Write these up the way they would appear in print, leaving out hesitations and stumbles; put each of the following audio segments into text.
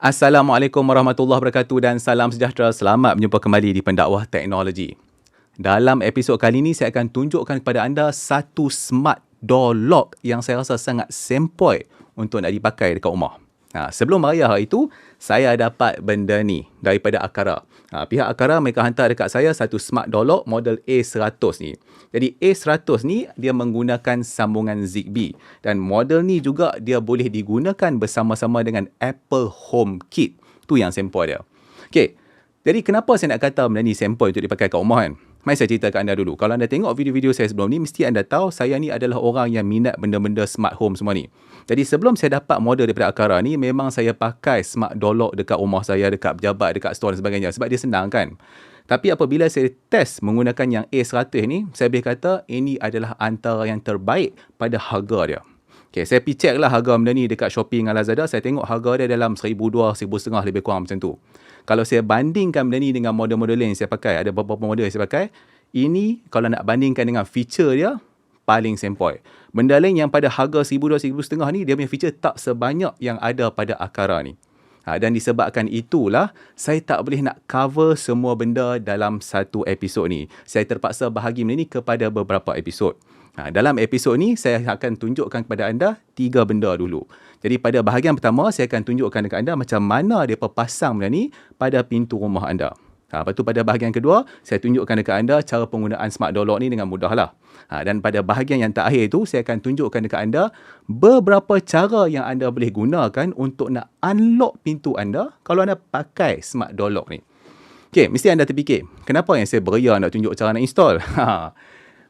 Assalamualaikum warahmatullahi wabarakatuh dan salam sejahtera. Selamat berjumpa kembali di Pendakwah Teknologi. Dalam episod kali ini, saya akan tunjukkan kepada anda satu smart door lock yang saya rasa sangat sempoi untuk nak dipakai dekat rumah. Sebelum hari itu, saya dapat benda ni daripada Aqara. Pihak Aqara mereka hantar dekat saya satu smart door lock model A100 ni. Jadi A100 ni dia menggunakan sambungan Zigbee dan model ni juga dia boleh digunakan bersama-sama dengan Apple HomeKit. Tu yang sempoi dia. Okey. Jadi kenapa saya nak kata benda ni sempoi untuk dipakai kat rumah kan? Mari saya cerita kat anda dulu. Kalau anda tengok video-video saya sebelum ni, mesti anda tahu saya ni adalah orang yang minat benda-benda smart home semua ni. Jadi sebelum saya dapat model daripada Aqara ni, memang saya pakai smart door lock dekat rumah saya, dekat pejabat, dekat store dan sebagainya. Sebab dia senang kan? Tapi apabila saya test menggunakan yang A100 ni, saya boleh kata ini adalah antara yang terbaik pada harga dia. Okay, saya pergi check lah harga benda ni dekat Shopee dengan Lazada. Saya tengok harga dia dalam RM1,200, RM1,500 lebih kurang macam tu. Kalau saya bandingkan benda ni dengan model-model lain yang saya pakai, ada beberapa model yang saya pakai, ini kalau nak bandingkan dengan feature dia, paling sempoi. Benda lain yang pada harga RM1,200, RM1,500 ni, dia punya feature tak sebanyak yang ada pada Aqara ni. Dan disebabkan itulah, saya tak boleh nak cover semua benda dalam satu episod ni. Saya terpaksa bahagi benda ni kepada beberapa episod. Dalam episod ni, saya akan tunjukkan kepada anda 3 benda dulu. Jadi pada bahagian pertama, saya akan tunjukkan kepada anda macam mana dia pasang benda ni pada pintu rumah anda. Lepas tu pada bahagian kedua, saya tunjukkan dekat anda cara penggunaan smart door lock ni dengan mudah lah. Dan pada bahagian yang terakhir tu, saya akan tunjukkan dekat anda beberapa cara yang anda boleh gunakan untuk nak unlock pintu anda kalau anda pakai smart door lock ni. Okay, mesti anda terfikir, kenapa yang saya beria nak tunjuk cara nak install?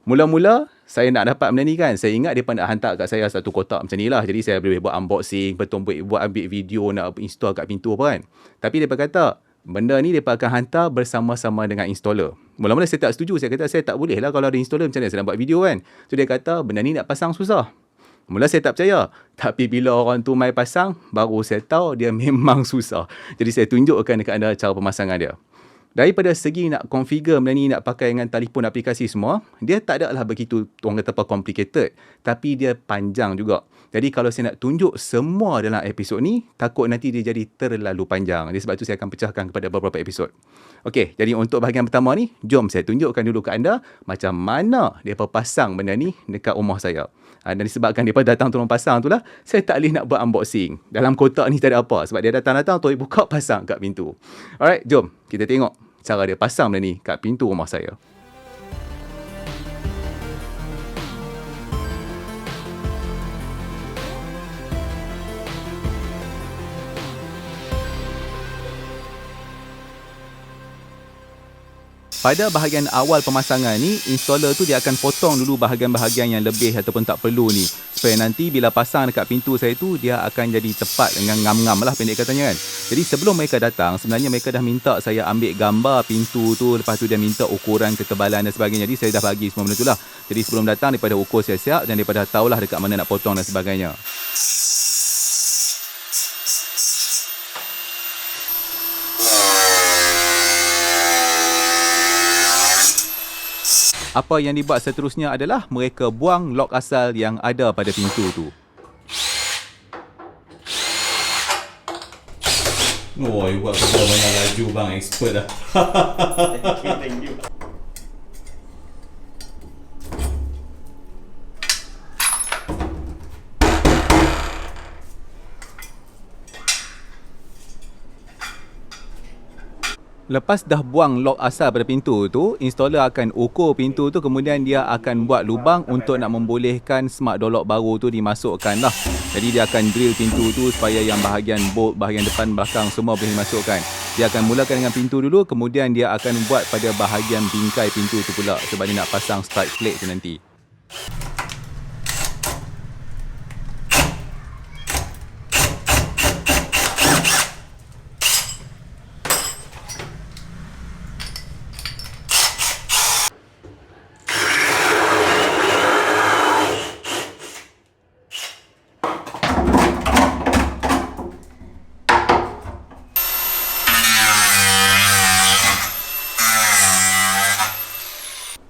Mula-mula, saya nak dapat benda ni kan, saya ingat dia nak hantar kat saya satu kotak macam ni lah. Jadi saya boleh buat unboxing, betul buat ambil video nak install kat pintu apa kan. Tapi dia kata, benda ni dia akan hantar bersama-sama dengan installer. Mula-mula saya tak setuju. Saya kata saya tak boleh lah kalau ada installer, macam mana saya nak buat video kan. So dia kata benda ni nak pasang susah. Mula saya tak percaya. Tapi bila orang tu mai pasang, baru saya tahu dia memang susah. Jadi saya tunjukkan dekat anda cara pemasangan dia. Daripada segi nak configure benda ni, nak pakai dengan telefon aplikasi semua, dia tak adalah begitu orang kata apa complicated. Tapi dia panjang juga. Jadi kalau saya nak tunjuk semua dalam episod ni, takut nanti dia jadi terlalu panjang. Jadi sebab itu saya akan pecahkan kepada beberapa episod. Okey, jadi untuk bahagian pertama ni, jom saya tunjukkan dulu ke anda macam mana dia pasang benda ni dekat rumah saya. Dan disebabkan dia datang tolong pasang tu lah, saya tak boleh nak buat unboxing. Dalam kotak ni tak ada apa. Sebab dia datang-datang, tu buka pasang kat pintu. Alright, jom kita tengok cara dia pasang benda ni kat pintu rumah saya. Pada bahagian awal pemasangan ni, installer tu dia akan potong dulu bahagian-bahagian yang lebih ataupun tak perlu ni. Supaya nanti bila pasang dekat pintu saya tu, dia akan jadi tepat dengan ngam-ngam lah pendek katanya kan. Jadi sebelum mereka datang, sebenarnya mereka dah minta saya ambil gambar pintu tu. Lepas tu dia minta ukuran, ketebalan dan sebagainya. Jadi saya dah bagi semua benda tu lah. Jadi sebelum datang, daripada ukur siap-siap dan daripada tahulah dekat mana nak potong dan sebagainya. Apa yang dibuat seterusnya adalah mereka buang lock asal yang ada pada pintu tu. Oh, you buat kerja banyak laju bang, expert dah. Thank you. Lepas dah buang lock asal pada pintu tu, installer akan ukur pintu tu, kemudian dia akan buat lubang untuk nak membolehkan smart door lock baru tu dimasukkan lah. Jadi dia akan drill pintu tu supaya yang bahagian bolt, bahagian depan, belakang semua boleh dimasukkan. Dia akan mulakan dengan pintu dulu, kemudian dia akan buat pada bahagian bingkai pintu tu pula sebab dia nak pasang strike plate tu nanti.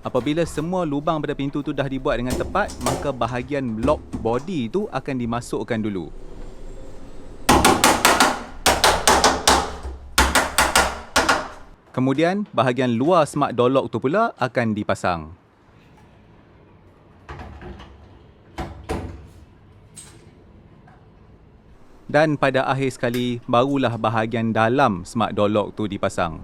Apabila semua lubang pada pintu tu dah dibuat dengan tepat, maka bahagian lock body tu akan dimasukkan dulu. Kemudian, bahagian luar smart door lock tu pula akan dipasang. Dan pada akhir sekali, barulah bahagian dalam smart door lock tu dipasang.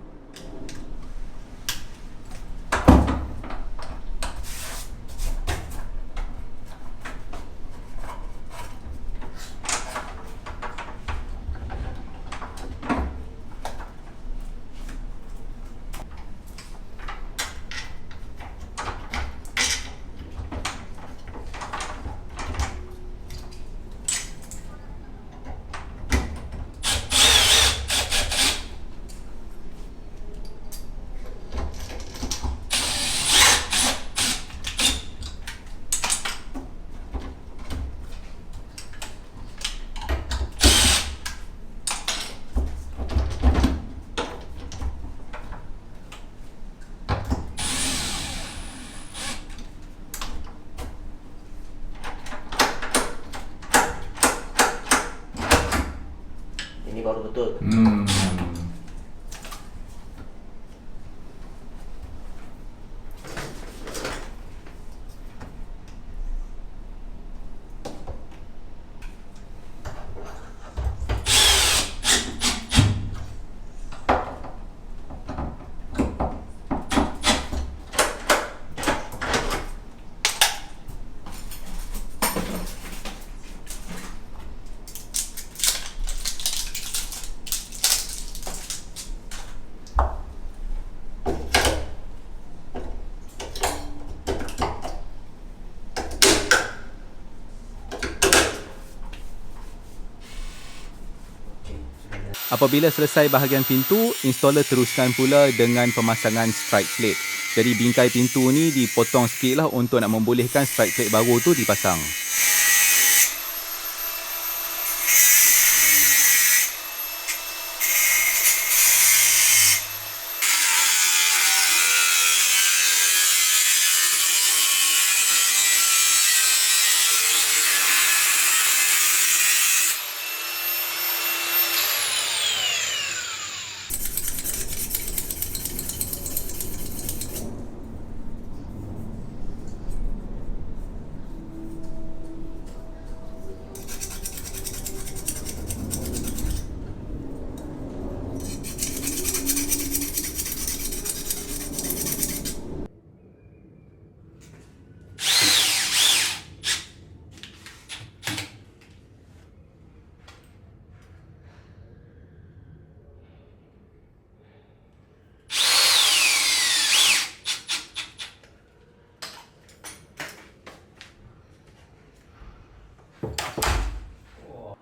Ini baru betul. Apabila selesai bahagian pintu, installer teruskan pula dengan pemasangan strike plate. Jadi bingkai pintu ni dipotong sikit lah untuk nak membolehkan strike plate baru tu dipasang.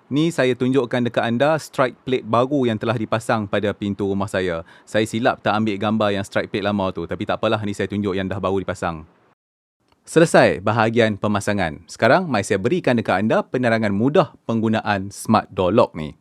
Ni saya tunjukkan dekat anda strike plate baru yang telah dipasang pada pintu rumah saya. Saya silap tak ambil gambar yang strike plate lama tu. Tapi tak apalah, ni saya tunjuk yang dah baru dipasang. Selesai bahagian pemasangan. Sekarang, mari saya berikan dekat anda penerangan mudah penggunaan smart door lock ni.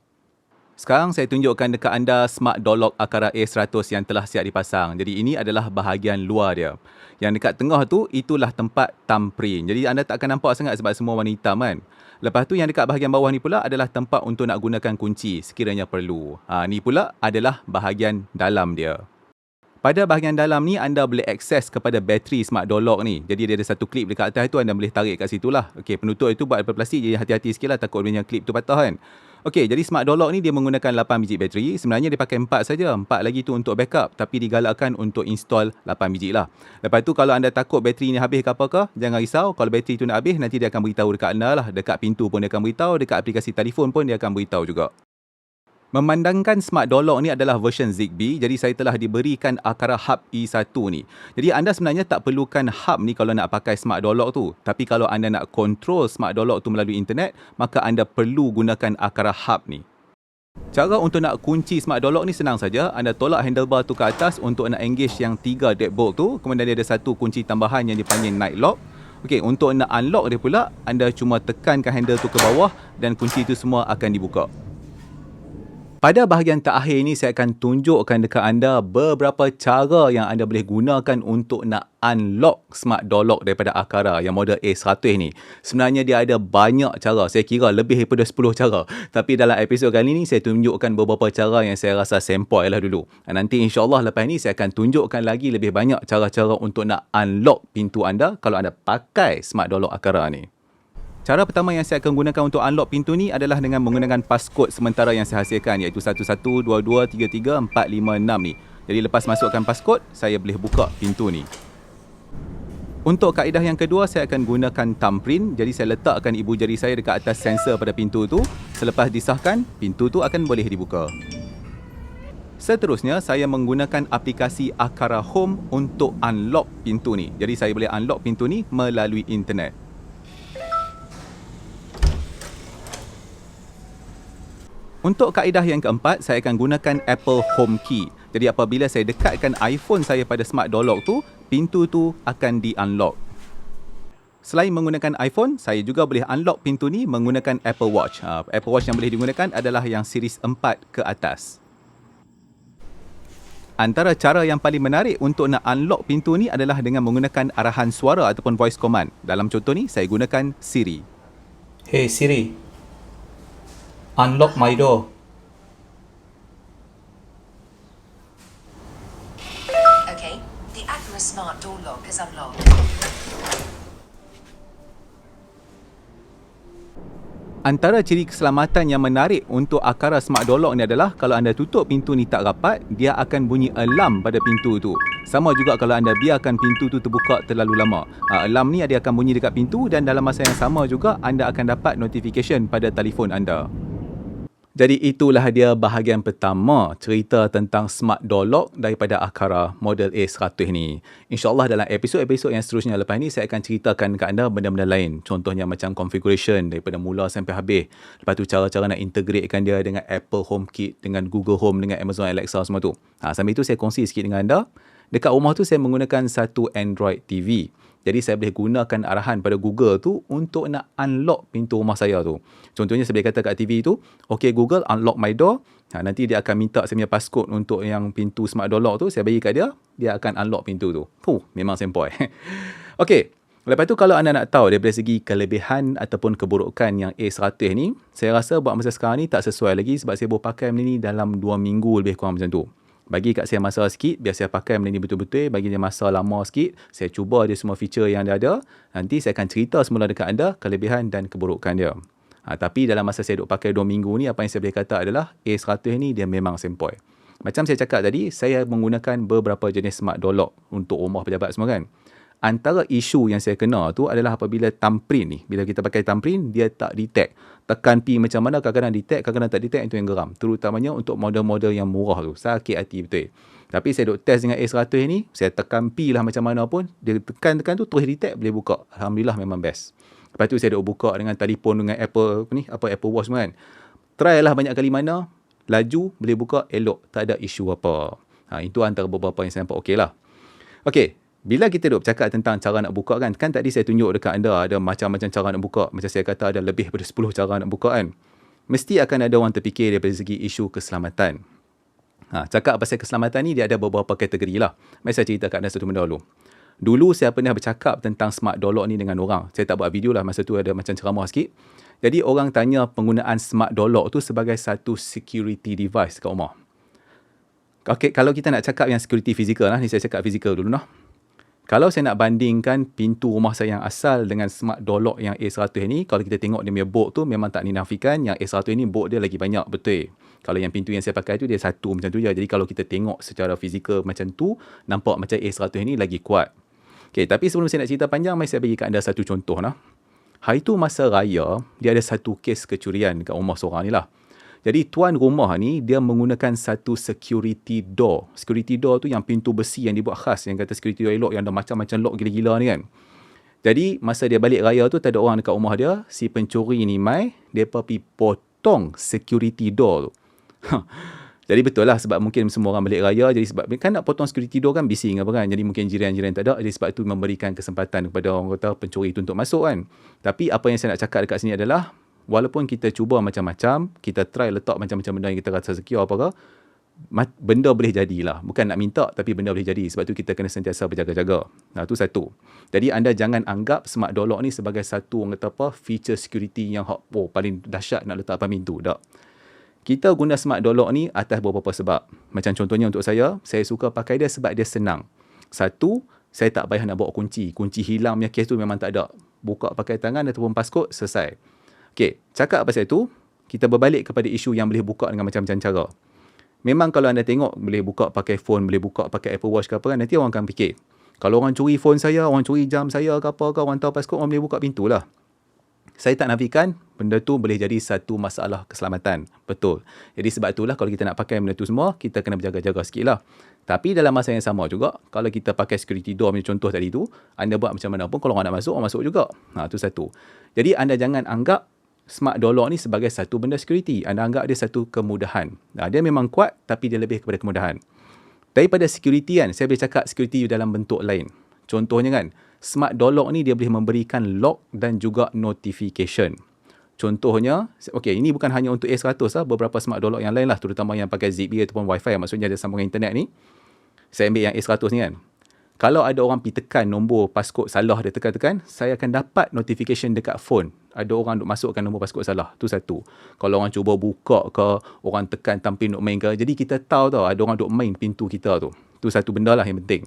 Sekarang saya tunjukkan dekat anda smart door lock Aqara A100 yang telah siap dipasang. Jadi ini adalah bahagian luar dia. Yang dekat tengah tu, itulah tempat thumbprint. Jadi anda tak akan nampak sangat sebab semua warna hitam kan. Lepas tu yang dekat bahagian bawah ni pula adalah tempat untuk nak gunakan kunci sekiranya perlu. Ni pula adalah bahagian dalam dia. Pada bahagian dalam ni, anda boleh akses kepada bateri smart door lock ni. Jadi dia ada satu klip dekat atas tu, anda boleh tarik kat situ lah. Okey, penutup itu buat daripada plastik, jadi hati-hati sikit lah takut dia klip tu patah kan. Okey, jadi smart door lock ni dia menggunakan 8 biji bateri. Sebenarnya dia pakai 4 saja. 4 lagi tu untuk backup. Tapi digalakkan untuk install 8 biji lah. Lepas tu kalau anda takut bateri ni habis ke apakah, jangan risau. Kalau bateri tu nak habis, nanti dia akan beritahu dekat anda lah. Dekat pintu pun dia akan beritahu. Dekat aplikasi telefon pun dia akan beritahu juga. Memandangkan smart door lock ni adalah version Zigbee, jadi saya telah diberikan Aqara Hub E1 ni. Jadi anda sebenarnya tak perlukan hub ni kalau nak pakai smart door lock tu. Tapi kalau anda nak control smart door lock tu melalui internet, maka anda perlu gunakan Aqara Hub ni. Cara untuk nak kunci smart door lock ni senang saja. Anda tolak handlebar tu ke atas untuk nak engage yang 3 deadbolt tu. Kemudian dia ada satu kunci tambahan yang dipanggil night lock. Okey, untuk nak unlock dia pula, anda cuma tekankan handle tu ke bawah dan kunci tu semua akan dibuka. Pada bahagian terakhir ini, saya akan tunjukkan dekat anda beberapa cara yang anda boleh gunakan untuk nak unlock smart door lock daripada Aqara yang model A100 ni. Sebenarnya dia ada banyak cara. Saya kira lebih daripada 10 cara. Tapi dalam episod kali ni, saya tunjukkan beberapa cara yang saya rasa sempoi lah dulu. Nanti insyaAllah lepas ni, saya akan tunjukkan lagi lebih banyak cara-cara untuk nak unlock pintu anda kalau anda pakai smart door lock Aqara ni. Cara pertama yang saya akan gunakan untuk unlock pintu ni adalah dengan menggunakan passcode sementara yang saya hasilkan, iaitu 11223346 ni. Jadi lepas masukkan passcode, saya boleh buka pintu ni. Untuk kaedah yang kedua, saya akan gunakan thumbprint. Jadi saya letakkan ibu jari saya dekat atas sensor pada pintu tu. Selepas disahkan, pintu tu akan boleh dibuka. Seterusnya, saya menggunakan aplikasi Aqara Home untuk unlock pintu ni. Jadi saya boleh unlock pintu ni melalui internet. Untuk kaedah yang keempat, saya akan gunakan Apple Home Key. Jadi apabila saya dekatkan iPhone saya pada smart door lock tu, pintu tu akan di-unlock. Selain menggunakan iPhone, saya juga boleh unlock pintu ni menggunakan Apple Watch. Apple Watch yang boleh digunakan adalah yang series 4 ke atas. Antara cara yang paling menarik untuk nak unlock pintu ni adalah dengan menggunakan arahan suara ataupun voice command. Dalam contoh ni, saya gunakan Siri. Hey Siri, unlock my door. Okay, the Aqara smart door lock is unlocked. Antara ciri keselamatan yang menarik untuk Aqara Smart Door Lock ni adalah kalau anda tutup pintu ni tak rapat, dia akan bunyi alarm pada pintu tu. Sama juga kalau anda biarkan pintu tu terbuka terlalu lama. Alarm ni dia akan bunyi dekat pintu dan dalam masa yang sama juga anda akan dapat notification pada telefon anda. Jadi itulah dia bahagian pertama cerita tentang Smart Door Lock daripada Aqara model A100 ni. InsyaAllah dalam episod-episod yang seterusnya lepas ni saya akan ceritakan kepada anda benda-benda lain. Contohnya macam configuration daripada mula sampai habis. Lepas tu cara-cara nak integratekan dia dengan Apple HomeKit, dengan Google Home, dengan Amazon Alexa semua tu. Sambil itu saya kongsi sikit dengan anda. Dekat rumah tu saya menggunakan satu Android TV. Jadi saya boleh gunakan arahan pada Google tu untuk nak unlock pintu rumah saya tu. Contohnya saya boleh kata kat TV tu, okay Google unlock my door. Nanti dia akan minta saya punya passcode untuk yang pintu smart door lock tu. Saya bagi kat dia, dia akan unlock pintu tu. Memang sempoi. Okay, lepas tu kalau anda nak tahu daripada segi kelebihan ataupun keburukan yang A100 ni, saya rasa buat masa sekarang ni tak sesuai lagi sebab saya baru pakai benda ni dalam 2 minggu lebih kurang macam tu. Bagi kat saya masa sikit, biar saya pakai benda ni betul-betul, bagi dia masa lama sikit, saya cuba dia semua feature yang dia ada, nanti saya akan cerita semula dekat anda kelebihan dan keburukan dia. Tapi dalam masa saya duk pakai 2 minggu ni, apa yang saya boleh kata adalah A100 ni dia memang sempoi. Macam saya cakap tadi, saya menggunakan beberapa jenis smart door lock untuk rumah pejabat semua kan. Antara isu yang saya kena tu adalah apabila thumbprint ni, bila kita pakai thumbprint, dia tak detect. Tekan P macam mana, kadang-kadang detect, kadang-kadang tak detect, itu yang geram. Terutamanya untuk model-model yang murah tu. Sakit hati betul. Tapi saya duk test dengan A100 ni, saya tekan P lah macam mana pun, dia tekan-tekan tu terus detect, boleh buka. Alhamdulillah memang best. Lepas tu saya duk buka dengan telefon, dengan Apple Apple Watch semua kan. Try lah banyak kali mana, laju, boleh buka, elok. Tak ada isu apa. Itu antara beberapa yang saya nampak okey lah. Okey. Bila kita duk bercakap tentang cara nak buka kan tadi saya tunjuk dekat anda ada macam-macam cara nak buka. Macam saya kata ada lebih daripada 10 cara nak buka kan. Mesti akan ada orang terfikir daripada segi isu keselamatan. Cakap pasal keselamatan ni dia ada beberapa kategori lah. Mari saya cerita kat anda satu benda dulu. Dulu saya pernah bercakap tentang smart door lock ni dengan orang. Saya tak buat video lah, masa tu ada macam ceramah sikit. Jadi orang tanya penggunaan smart door lock tu sebagai satu security device kat rumah. Okay, kalau kita nak cakap yang security fizikal lah, ni saya cakap fizikal dulu lah. Kalau saya nak bandingkan pintu rumah saya yang asal dengan smart door lock yang A100 ni, kalau kita tengok dia punya bolt tu memang tak dinafikan yang A100 ni bolt dia lagi banyak, betul. Kalau yang pintu yang saya pakai tu dia satu macam tu je. Jadi kalau kita tengok secara fizikal macam tu, nampak macam A100 ni lagi kuat. Okay, tapi sebelum saya nak cerita panjang, mari saya bagi kat anda satu contoh lah. Hari tu masa raya, dia ada satu kes kecurian kat rumah seorang ni lah. Jadi tuan rumah ni dia menggunakan satu security door. Security door tu yang pintu besi yang dibuat khas, yang kata security door elok, yang ada macam-macam lock gila-gila ni kan. Jadi masa dia balik raya tu tak ada orang dekat rumah dia, si pencuri ni mai, dia pergi potong security door tu. Jadi betul lah sebab mungkin semua orang balik raya, jadi sebab kan nak potong security door kan bising apa kan. Jadi mungkin jiran-jiran tak ada, jadi sebab tu memberikan kesempatan kepada orang kata pencuri tu untuk masuk kan. Tapi apa yang saya nak cakap dekat sini adalah walaupun kita cuba macam-macam, kita try letak macam-macam benda yang kita rasa secure apa ke, benda boleh jadilah. Bukan nak minta, tapi benda boleh jadi. Sebab tu kita kena sentiasa berjaga-jaga. Nah, tu satu. Jadi anda jangan anggap smart door lock ni sebagai satu orang kata apa, feature security yang paling dahsyat nak letak depan pintu. Tak. Kita guna smart door lock ni atas beberapa sebab. Macam contohnya untuk saya suka pakai dia sebab dia senang. Satu, saya tak payah nak bawa kunci. Kunci hilang punya kes tu memang tak ada. Buka pakai tangan ataupun passcode, selesai. Okey, cakap pasal itu, kita berbalik kepada isu yang boleh buka dengan macam-macam cara. Memang kalau anda tengok, boleh buka pakai phone, boleh buka pakai Apple Watch ke apa kan, nanti orang akan fikir, kalau orang curi phone saya, orang curi jam saya ke apa ke, orang tahu passcode, orang boleh buka pintu lah. Saya tak nafikan, benda tu boleh jadi satu masalah keselamatan. Betul. Jadi sebab itulah kalau kita nak pakai benda tu semua, kita kena berjaga-jaga sikit lah. Tapi dalam masa yang sama juga, kalau kita pakai security door macam contoh tadi tu, anda buat macam mana pun, kalau orang nak masuk, orang masuk juga. Tu satu. Jadi anda jangan anggap smart door lock ni sebagai satu benda security. Anda anggap dia satu kemudahan. Dia memang kuat, tapi dia lebih kepada kemudahan. Daripada security kan, saya boleh cakap security dalam bentuk lain. Contohnya kan, smart door lock ni dia boleh memberikan lock dan juga notification. Contohnya, ini bukan hanya untuk A100 lah, beberapa smart door lock yang lain lah, terutama yang pakai Zigbee ataupun Wi-Fi, maksudnya ada sambungan internet ni. Saya ambil yang A100 ni kan. Kalau ada orang pergi tekan nombor passcode salah, dia tekan-tekan, saya akan dapat notification dekat phone. Ada orang duk masukkan nombor passcode salah. Tu satu. Kalau orang cuba buka ke, orang tekan tampil duk main ke, jadi kita tahu tau ada orang duk main pintu kita tu. Tu satu benda lah yang penting.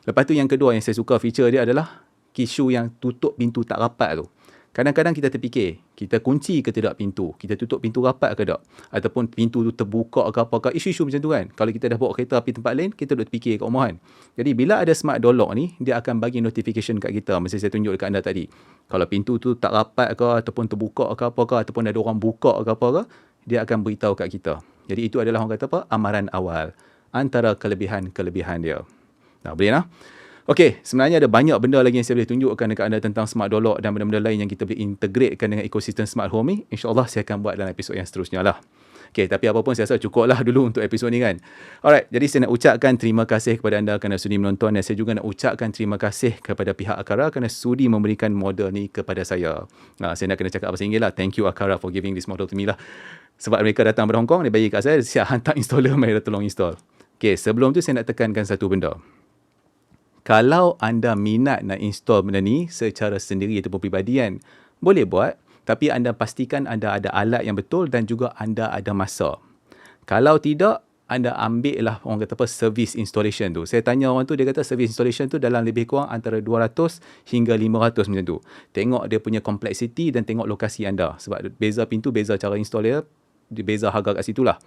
Lepas tu yang kedua yang saya suka feature dia adalah isu yang tutup pintu tak rapat tu. Kadang-kadang kita terfikir, kita kunci ke tidak pintu, kita tutup pintu rapat ke tak, ataupun pintu tu terbuka ke apa ke, isu-isu macam tu kan. Kalau kita dah bawa kereta pergi tempat lain, kita duk terfikir kat rumah kan. Jadi bila ada smart door lock ni, dia akan bagi notification kat kita, macam saya tunjuk dekat anda tadi. Kalau pintu tu tak rapat ke, ataupun terbuka ke apa ke, ataupun ada orang buka ke apa ke, dia akan beritahu kat kita. Jadi itu adalah orang kata apa, amaran awal antara kelebihan-kelebihan dia. Boleh lah. Okey, sebenarnya ada banyak benda lagi yang saya boleh tunjukkan dekat anda tentang smart door lock dan benda-benda lain yang kita boleh integratekan dengan ekosistem smart home ni. InsyaAllah saya akan buat dalam episod yang seterusnya lah. Okey, tapi apa pun saya rasa cukup lah dulu untuk episod ni kan. Alright, jadi saya nak ucapkan terima kasih kepada anda kerana sudi menonton, dan saya juga nak ucapkan terima kasih kepada pihak Aqara kerana sudi memberikan model ni kepada saya. Saya nak kena cakap bahasa Inggeris lah. Thank you Aqara for giving this model to me lah. Sebab mereka datang dari Hong Kong, dia bagi kat saya, siap hantar installer, mereka tolong install. Okey, sebelum tu saya nak tekankan satu benda. Kalau anda minat nak install benda ni secara sendiri ataupun peribadi kan, boleh buat, tapi anda pastikan anda ada alat yang betul dan juga anda ada masa. Kalau tidak, anda ambil lah orang kata apa, service installation tu. Saya tanya orang tu, dia kata service installation tu dalam lebih kurang antara 200 hingga 500 macam tu. Tengok dia punya complexity dan tengok lokasi anda. Sebab beza pintu, beza cara install dia, beza harga kat situ lah.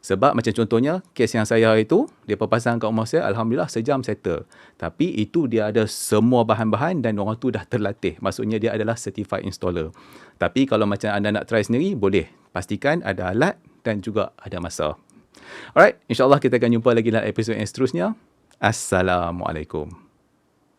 Sebab macam contohnya, kes yang saya itu, dia pasang kat rumah saya, Alhamdulillah sejam settle. Tapi itu dia ada semua bahan-bahan dan orang tu dah terlatih. Maksudnya dia adalah certified installer. Tapi kalau macam anda nak try sendiri, boleh. Pastikan ada alat dan juga ada masa. Alright, insyaAllah kita akan jumpa lagi dalam episod yang seterusnya. Assalamualaikum.